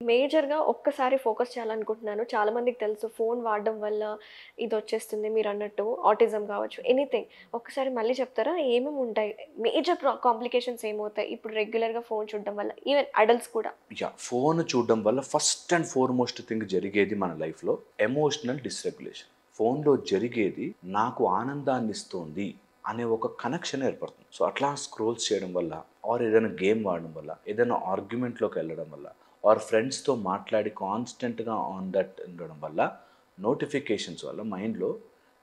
మేజర్‌గా ఒక్కసారి ఫోకస్ చేయాలనుకుంటున్నాను. చాలా మందికి తెలుసు ఫోను వాడడం వల్ల ఇదొచ్చేస్తుంది మీరన్నట్టు. ఆటిజం కావచ్చు, ఎనీథింగ్. ఒక్కసారి మళ్ళీ చెప్తారా? ఏమేమి ఉంటాయి? మేజర్ కాంప్లికేషన్స్ ఏమవుతాయి? ఇప్పుడు రెగ్యులర్‌గా ఫోను చూడడం వల్ల? ఈవెన్ అడల్ట్స్ కూడా. ఫోన్ చూడడం వల్ల ఫస్ట్ అండ్ ఫార్మోస్ట్ థింగ్ జరిగేది మన లైఫ్‌లో ఎమోషనల్ డిస్‌రెగ్యులేషన్. ఫోన్‌లో జరిగేది నాకు ఆనందాన్ని ఇస్తోంది అనే ఒక కనెక్షన్ ఏర్పడుతుంది. సో, అట్లా స్క్రోల్స్ చేయడం వల్ల, ఆర్ ఏదైనా గేమ్ వాడడం వల్ల, ఏదైనా ఆర్గ్యుమెంట్‌లోకి వెళ్ళడం వల్ల, ఆర్ ఫ్రెండ్స్‌తో మాట్లాడి కాన్స్టెంట్‌గా ఆన్ దట్ ఉండడం వల్ల, నోటిఫికేషన్స్ వల్ల మైండ్‌లో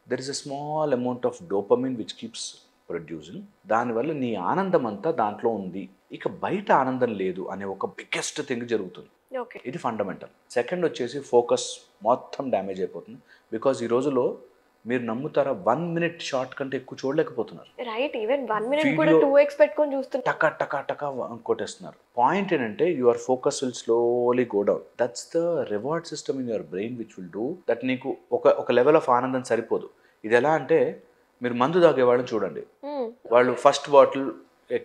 there is a small amount of dopamine which keeps producing. దానివల్ల నీ ఆనందం అంతా దాంట్లో ఉంది. ఇక బయట ఆనందం లేదు అనే ఒక బిగ్గెస్ట్ థింగ్ జరుగుతుంది. ఓకే. ఇది ఫండమెంటల్. సెకండ్ వచ్చేసి ఫోకస్ మొత్తం డ్యామేజ్ అయిపోతుంది. బికాజ్ ఈ రోజుల్లో మీరు నమ్ముతారా 1 మినిట్ షార్ట్ కంటే ఎక్కువ చూడలేకపోతున్నారు. రైట్. ఈవెన్ 1 మినిట్ కూడా వీడియో 2x పెట్టుకొని చూస్తున్నారు. టక టక టక కొట్టేస్తున్నారు. పాయింట్ ఏంటంటే your focus will slowly go down. That's the reward system in your brain which will do that. నీకు ఒక లెవెల్ ఆఫ్ ఆనందం సరిపోదు. ఇది ఎలా అంటే మీరు మందు తాగేవాళ్ళని చూడండి. వాళ్ళు ఫస్ట్ బాటిల్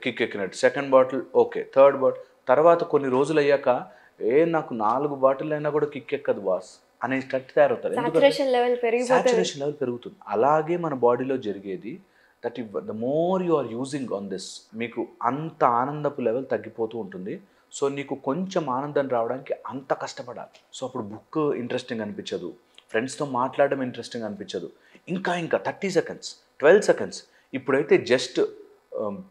కిక్ ఎక్కినట్టు, second bottle okay, third bottle, తర్వాత కొన్ని రోజులు అయ్యాక నాకు 4 బాటిల్ అయినా కూడా కిక్ ఎక్కదు బాస్ అనేటట్టు తయారవుతారు. సాచురేషన్ లెవెల్ పెరిగిపోతుంది. సాచురేషన్ లెవెల్ పెరుగుతుంది. అలాగే మన బాడీలో జరిగేది that the more you are using on this, మీకు అంత ఆనందపు లెవెల్ తగ్గిపోతూ ఉంటుంది. సో నీకు కొంచెం ఆనందం రావడానికి అంత కష్టపడాలి. సో అప్పుడు బుక్ ఇంట్రెస్టింగ్ అనిపించదు, ఫ్రెండ్స్తో మాట్లాడడం ఇంట్రెస్టింగ్ అనిపించదు. ఇంకా 30 సెకండ్స్, 12 సెకండ్స్. ఇప్పుడైతే జస్ట్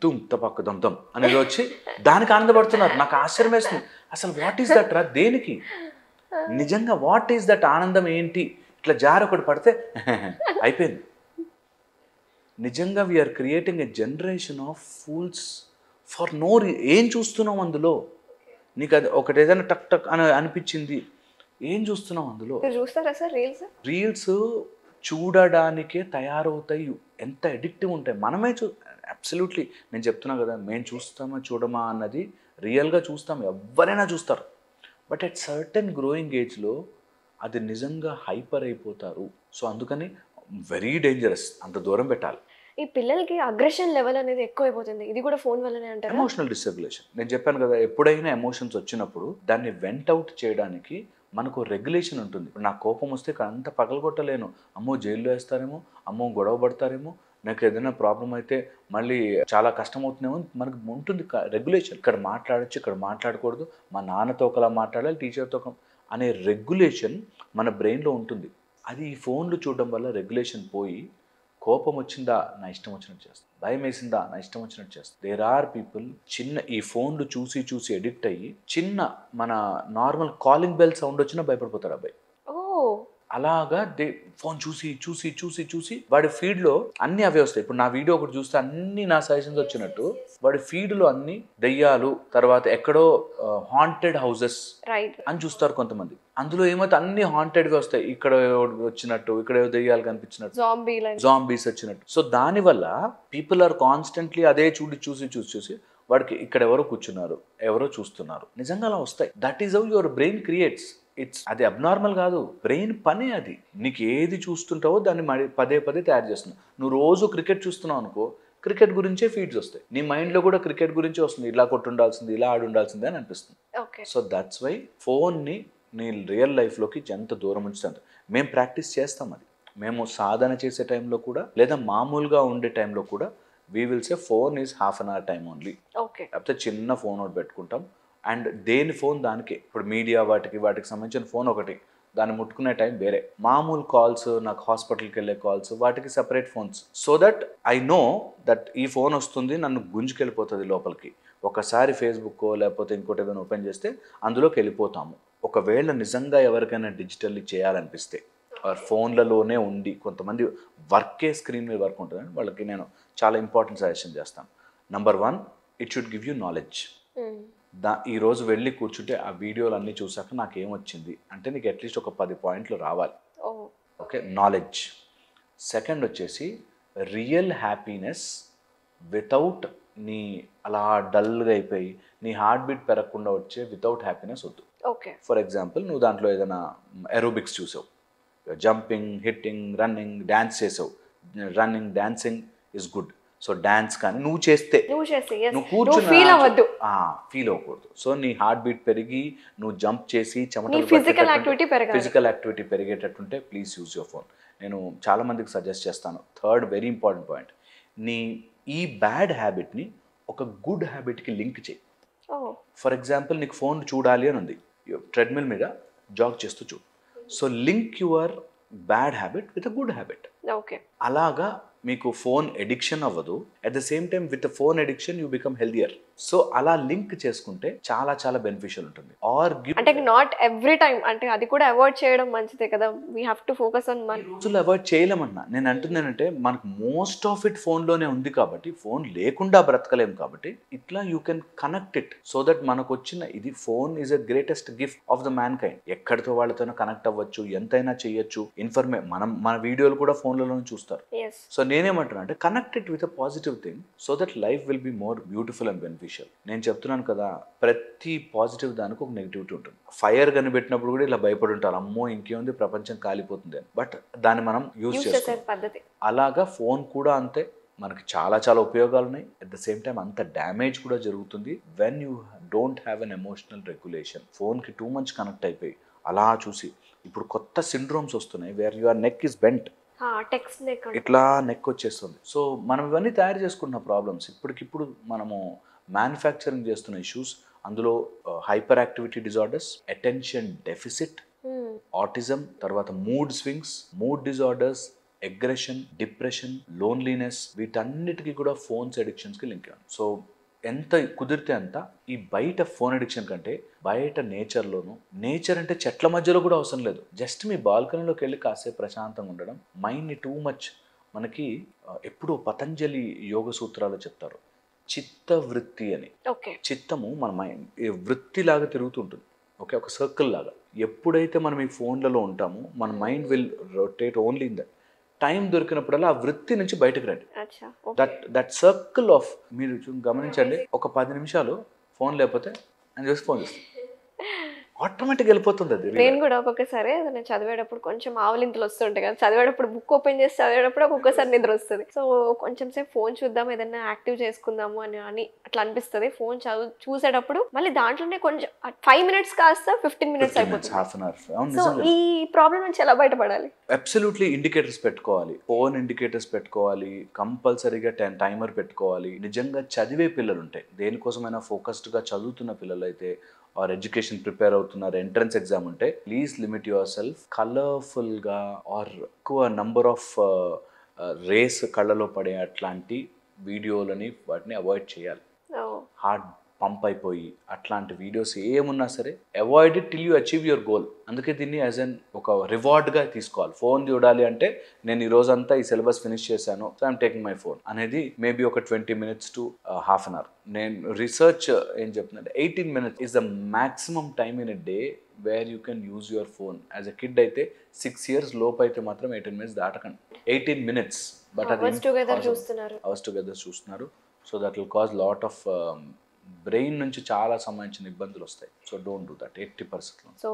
తుమ్ తపక్ దమ్ దమ్ అనేది వచ్చి దానికి ఆనందపడుతున్నారు. నాకు ఆశ్చర్యం వేస్తుంది. అసలు వాట్ ఈస్ దట్ రా? దేనికి నిజంగా వాట్ ఈస్ దట్? ఆనందం ఏంటి? ఇట్లా జారి ఒకటి పడితే అయిపోయింది. నిజంగా we are creating a generation of fools for no. ఏం చూస్తున్నాం అందులో? నీకు అది ఒకటి ఏదైనా టక్ టక్ అని అనిపించింది, ఏం చూస్తున్నాం అందులో? చూస్తారా సార్ రీల్స్? రీల్స్ చూడడానికే తయారవుతాయి. ఎంత ఎడిక్టివ్ ఉంటాయి. మనమే అబ్సల్యూట్లీ నేను చెప్తున్నా కదా, మేము చూస్తామా చూడమా అన్నది రియల్గా చూస్తాం, ఎవరైనా చూస్తారు. బట్ అట్ సర్టెన్ గ్రోయింగ్ ఏజ్లో అది నిజంగా హైపర్ అయిపోతారు. సో అందుకని వెరీ డేంజరస్, అంత దూరం పెట్టాలి. ఈ పిల్లలకి అగ్రెషన్ లెవెల్ అనేది ఎక్కువైపోతుంది. ఇది కూడా ఫోన్ వల్లనే అంటారా? Emotional dysregulation. నేను చెప్పాను కదా, ఎప్పుడైనా ఎమోషన్స్ వచ్చినప్పుడు దాన్ని వెంట్ అవుట్ చేయడానికి మనకు రెగ్యులేషన్ ఉంటుంది. ఇప్పుడు నాకు కోపం వస్తే అంత పగలగొట్టలేను. అమ్మో జైల్లో వేస్తారేమో, అమ్మో గొడవ పడతారేమో, నాకు ఏదైనా ప్రాబ్లం అయితే మళ్ళీ చాలా కష్టమవుతుందేమో, మనకు ఉంటుంది రెగ్యులేషన్. ఇక్కడ మాట్లాడచ్చు, ఇక్కడ మాట్లాడకూడదు, మా నాన్నతో ఒకలా మాట్లాడాలి, టీచర్తో అనే రెగ్యులేషన్ మన బ్రెయిన్లో ఉంటుంది. అది ఈ ఫోన్లు చూడడం వల్ల రెగ్యులేషన్ పోయి, కోపం వచ్చిందా నా ఇష్టం వచ్చినట్టు చేస్తాను, భయం వేసిందా నా ఇష్టం వచ్చినట్టు చేస్తాను. దేర్ ఆర్ పీపుల్ చిన్న ఈ ఫోన్లు చూసి చూసి ఎడిక్ట్ అయ్యి చిన్న మన నార్మల్ కాలింగ్ బెల్ సౌండ్ వచ్చినా భయపడిపోతాడు అబ్బాయి. అలాగా ఫోన్ చూసి చూసి చూసి చూసి వాడి ఫీడ్లో అన్ని అవే వస్తాయి. ఇప్పుడు నా వీడియో ఒకటి చూస్తే అన్ని నా సజెషన్స్ వచ్చినట్టు వాడి ఫీడ్లో అన్ని దెయ్యాలు, తర్వాత ఎక్కడో హాంటెడ్ హౌసెస్ అని చూస్తారు కొంతమంది. అందులో ఏమైతే అన్ని హాంటెడ్గా వస్తాయి. ఇక్కడ వచ్చినట్టు, ఇక్కడ దెయ్యాలు కనిపించినట్టు, జాంబీస్ వచ్చినట్టు. సో దానివల్ల పీపుల్ ఆర్ కాన్స్టెంట్లీ అదే చూసి చూసి వాడికి ఇక్కడ ఎవరో కూర్చున్నారు, ఎవరో చూస్తున్నారు. నిజంగా అలా వస్తాయి. That is how your brain creates. అది అబ్నార్మల్ కాదు, బ్రెయిన్ పనే అది. నీకు ఏది చూస్తుంటావో దాన్ని పదే పదే తయారు చేస్తున్నావు. నువ్వు రోజు క్రికెట్ చూస్తున్నావు అనుకో, క్రికెట్ గురించే ఫీడ్స్ వస్తాయి. నీ మైండ్లో కూడా క్రికెట్ గురించే వస్తుంది. ఇలా కొట్టుండాల్సింది, ఇలా ఆడుండాల్సింది అని అనిపిస్తుంది. సో దట్స్ వై ఫోన్ని నీ రియల్ లైఫ్లోకి ఎంత దూరం ఉంచుతుంది. మేము ప్రాక్టీస్ చేస్తాం అది. మేము సాధన చేసే టైంలో కూడా, లేదా మామూలుగా ఉండే టైంలో కూడా we will say phone is half an hour time only. లేకపోతే చిన్న ఫోన్ ఒకటి పెట్టుకుంటాం. అండ్ దేని ఫోన్ దానికి. ఇప్పుడు మీడియా వాటికి సంబంధించిన ఫోన్ ఒకటి, దాన్ని ముట్టుకునే టైం వేరే. మామూలు కాల్స్, నాకు హాస్పిటల్కి వెళ్ళే కాల్స్, వాటికి separate phones. So that I know that ఈ ఫోన్ వస్తుంది, నన్ను గుంజుకెళ్ళిపోతుంది లోపలికి. ఒకసారి ఫేస్బుక్ లేకపోతే ఇంకోటి ఏదైనా ఓపెన్ చేస్తే అందులోకి వెళ్ళిపోతాము. ఒకవేళ నిజంగా ఎవరికైనా డిజిటల్లీ చేయాలనిపిస్తే ఫోన్లలోనే ఉండి, కొంతమంది వర్కే స్క్రీన్ మీద వర్క్ ఉంటుందని వాళ్ళకి నేను చాలా ఇంపార్టెంట్ సజెషన్ చేస్తాను. Number 1, it should give you knowledge. ఈరోజు వెళ్ళి కూర్చుంటే ఆ వీడియోలు అన్నీ చూసాక నాకు ఏమొచ్చింది అంటే నీకు అట్లీస్ట్ ఒక 10 పాయింట్లు రావాలి. Okay, knowledge. సెకండ్ వచ్చేసి రియల్ హ్యాపీనెస్ వితౌట్ నీ అలా డల్గా అయిపోయి నీ హార్ట్ బీట్ పెరగకుండా వచ్చే వితౌట్ హ్యాపీనెస్ వద్దు. ఫర్ ఎగ్జాంపుల్, నువ్వు దాంట్లో ఏదైనా ఎరోబిక్స్ చూసావు, జంపింగ్, హిట్టింగ్, రన్నింగ్, డ్యాన్స్ చేసావు. Running, dancing is good. So dance కానీ నువ్వు చేస్తే, నువ్వు చేసి yes. నువ్వు నువ్వు కూర్చుని ఫీల్ అవ్వద్దు. ఫీల్ అవ్వకూడదు. సో నీ హార్ట్ బీట్ పెరిగి నువ్వు జంప్ చేసి నీ చెమటలు ఫిజికల్ యాక్టివిటీ పెరగాలి. ఫిజికల్ యాక్టివిటీ పెరిగేటట్టుంటే ప్లీజ్ యూజ్ యువర్ ఫోన్. నేను చాలా మందికి సజెస్ట్ చేస్తాను. థర్డ్ వెరీ ఇంపార్టెంట్ పాయింట్, నీ ఈ బ్యాడ్ హ్యాబిట్ని ఒక గుడ్ హ్యాబిట్కి లింక్ చేయి. ఓ ఫర్ ఎగ్జాంపుల్ నీకు ఫోన్ చూడాలి అని ఉంది, ట్రెడ్మిల్ మీద జాగ్ చేస్తూ చూడు. So link your bad habit with a good habit. Okay. అలాగా మీకు ఫోన్ ఎడిక్షన్ అవ్వదు. At the same time with phone addiction you become healthier. So అలా లింక్ చేసుకుంటే చాలా చాలా బెనిఫిషియల్ ఉంటుంది. ఆర్ అంటే నాట్ ఎవ్రీ టైం, అంటే అది కూడా అవాయిడ్ చేయడం మంచిదే కదా. We have to focus on మన రోజులు అవాయిడ్ చేయలేమన్నా. నేను అంటున్నానంటే మనకు మోస్ట్ ఆఫ్ ఇట్ ఫోన్లోనే ఉంది కాబట్టి, ఫోన్ లేకుండా బ్రతకలేము కాబట్టి ఇట్లా you can connect it so that మనకు వచ్చిన ఇది phone is a greatest gift of the mankind. ఎక్కడితో వాళ్ళతోనో కనెక్ట్ అవ్వచ్చు, ఎంతైనా చేయొచ్చు. మన వీడియోలు కూడా ఫోన్లలో చూస్తారు. yes. సో నేనేమంటున్నా అంటే connect it with a positive thing so that life will be more beautiful and beneficial. నేను చెప్తున్నాను కదా, ప్రతి పాజిటివ్ దానికి ఒక నెగిటివిటీ ఉంటుంది. ఫైర్ కనిపెట్టినప్పుడు కూడా ఇలా భయపడి ఉంటారు, అమ్మో ఇంకేముంది ప్రపంచం కాలిపోతుంది అని. బట్ దాన్ని మనం యూజ్ చేసే పద్ధతి అలాగా ఫోన్ కూడా అంతే. మనకి చాలా చాలా ఉపయోగాలు ఉన్నాయి. అట్ ద సేమ్ టైం అంత డ్యామేజ్ కూడా జరుగుతుంది when you don't have an emotional regulation. ఫోన్కి టూ మచ్ కనెక్ట్ అయిపోయి అలా చూసి ఇప్పుడు కొత్త సిండ్రోమ్స్ వస్తున్నాయి where your neck is bent, ఇట్లా నెక్ వచ్చేస్తుంది. సో మనం ఇవన్నీ తయారు చేసుకుంటున్న ప్రాబ్లమ్స్. ఇప్పటికిప్పుడు మనము మ్యానుఫ్యాక్చరింగ్ చేస్తున్న ఇష్యూస్, అందులో hyper activity disorders, attention deficit, autism, తర్వాత mood swings, mood disorders, aggression, depression, loneliness, వీటన్నిటికీ కూడా ఫోన్స్ అడిక్షన్స్కి లింక్ అయ్యాను. సో ఎంత కుదిరితే అంత ఈ బయట ఫోన్ అడిక్షన్ కంటే బయట నేచర్లోను, నేచర్ అంటే చెట్ల మధ్యలో కూడా అవసరం లేదు, జస్ట్ మీ బాల్కనీలోకి వెళ్ళి కాసేపు ప్రశాంతంగా ఉండడం. మైండ్ని టూ మచ్ మనకి ఎప్పుడూ పతంజలి యోగ సూత్రాలు చెప్తారు చిత్త వృత్తి అని. చిత్తము మన మైండ్ వృత్తిలాగా తిరుగుతుంటుంది, ఓకే, ఒక సర్కిల్ లాగా. ఎప్పుడైతే మనం ఈ ఫోన్లలో ఉంటామో మన mind will rotate only in that. Time దొరికినప్పుడల్లా ఆ వృత్తి నుంచి బయటకు రండి. దట్ సర్కిల్ ఆఫ్ మీరు గమనించండి. ఒక 10 నిమిషాలు ఫోన్ లేకపోతే అని చూసి ఫోన్ చేస్తాను, ఆటోమేటిక్గా వెళ్ళిపోతుంది అది. నేను కూడా ఒక్కొక్కసారి నేను చదివేటప్పుడు కొంచెం ఆవలింతలు వస్తుంటాయి కదా, చదివేటప్పుడు బుక్ ఓపెన్ చేసి చదివేటప్పుడు ఒక్కొక్కసారి నిద్ర వస్తుంది. సో కొంచెం సేపు ఫోన్ చూద్దాం, ఏదైనా యాక్టివ్ చేసుకుందాము అని అట్లా అనిపిస్తుంది. ఫోన్ చూసేటప్పుడు మళ్ళీ దాంట్లోనే కొంచెం 5 minutes కాస్త 15 minutes అయిపోతుంది. Half an hour. సో ఈ ప్రాబ్లం నుంచి ఎలా బయటపడాలి? అబ్సల్యూట్లీ ఇండికేటర్స్ పెట్టుకోవాలి, ఫోన్ ఇండికేటర్స్ పెట్టుకోవాలి, కంపల్సరీగా టైమర్ పెట్టుకోవాలి. నిజంగా చదివే పిల్లలు ఉంటాయి, దేనికోసమైనా ఫోకస్డ్గా చదువుతున్న పిల్లలు అయితే, ఆర్ ఎడ్యుకేషన్ ప్రిపేర్ అవుతున్నారు, ఎంట్రన్స్ ఎగ్జామ్ ఉంటే, ప్లీజ్ లిమిట్ యువర్ సెల్ఫ్. కలర్ఫుల్గా ఆర్ ఎక్కువ నంబర్ ఆఫ్ రేస్ కళ్ళలో పడే అట్లాంటి వీడియోలని వాటిని అవాయిడ్ చేయాలి. హార్ట్ పంప్ అయిపోయి అట్లాంటి వీడియోస్ ఏమున్నా సరే avoid it till you achieve your goal. అందుకే దీన్ని యాజ్ అన్ ఒక రివార్డ్గా తీసుకోవాలి. ఫోన్ చూడాలి అంటే నేను ఈ రోజంతా ఈ సిలబస్ ఫినిష్ చేశాను, so I'm taking my phone అనేది మేబీ ఒక 20 minutes to half an hour. నేను రీసెర్చ్ ఏం చెప్తుందంటే 18 minutes is the maximum time in a day where you can use your phone. As a kid అయితే 6 years లోపు అయితే మాత్రం 18 minutes దాటకండి. 18 minutes, బట్ అది అవర్స్ టుగెదర్ చూస్తున్నారు. So that will cause lot of brain నుంచి చాలా సంబంధించిన ఇబ్బందులు వస్తాయి. So don't do that 80%. So